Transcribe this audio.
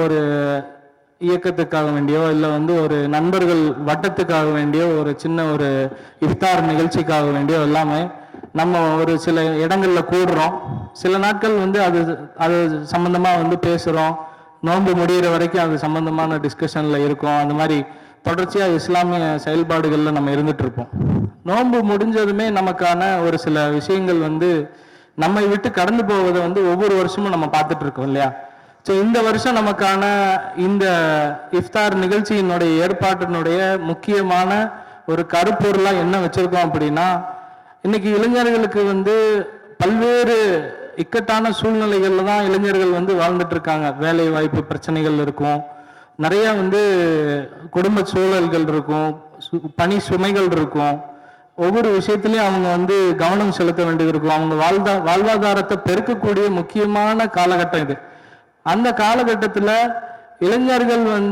ஒரு இயக்கத்துக்காக வேண்டியோ இல்லை வந்து ஒரு நண்பர்கள் வட்டத்துக்காக வேண்டியோ ஒரு சின்ன ஒரு இஃப்தார் நிகழ்ச்சிக்காக வேண்டியோ எல்லாமே நம்ம ஒரு சில இடங்களில் கூடுறோம். சில நாட்கள் வந்து அது சம்பந்தமாக வந்து பேசுகிறோம். நோன்பு முடிகிற வரைக்கும் அது சம்பந்தமான டிஸ்கஷனில் இருக்கும். அந்த மாதிரி தொடர்ச்சியாக இஸ்லாமிய செயல்பாடுகளில் நம்ம இருந்துட்டு இருப்போம். நோன்பு முடிஞ்சதுமே நமக்கான ஒரு சில விஷயங்கள் வந்து நம்மை விட்டு கடந்து போவதை வந்து ஒவ்வொரு வருஷமும் நம்ம பார்த்துட்டு இருக்கோம் இல்லையா? ஸோ இந்த வருஷம் நமக்கான இந்த இஃப்தார் நிகழ்ச்சியினுடைய ஏற்பாட்டினுடைய முக்கியமான ஒரு கருப்பொருளாக என்ன வச்சிருக்கோம் அப்படின்னா, இன்னைக்கு இளைஞர்களுக்கு வந்து பல்வேறு இக்கட்டான சூழ்நிலைகள்ல தான் இளைஞர்கள் வந்து வாழ்ந்துட்டு இருக்காங்க. வேலை வாய்ப்பு பிரச்சனைகள் இருக்கும், நிறைய வந்து குடும்ப சூழல்கள் இருக்கும், பணி சுமைகள் இருக்கும். ஒவ்வொரு விஷயத்திலையும் அவங்க வந்து கவனம் செலுத்த வேண்டியது இருக்கும். அவங்க வாழ்வாதாரத்தை பெருக்கக்கூடிய முக்கியமான காலகட்டம் இது. அந்த காலகட்டத்தில் இளைஞர்கள் வந்து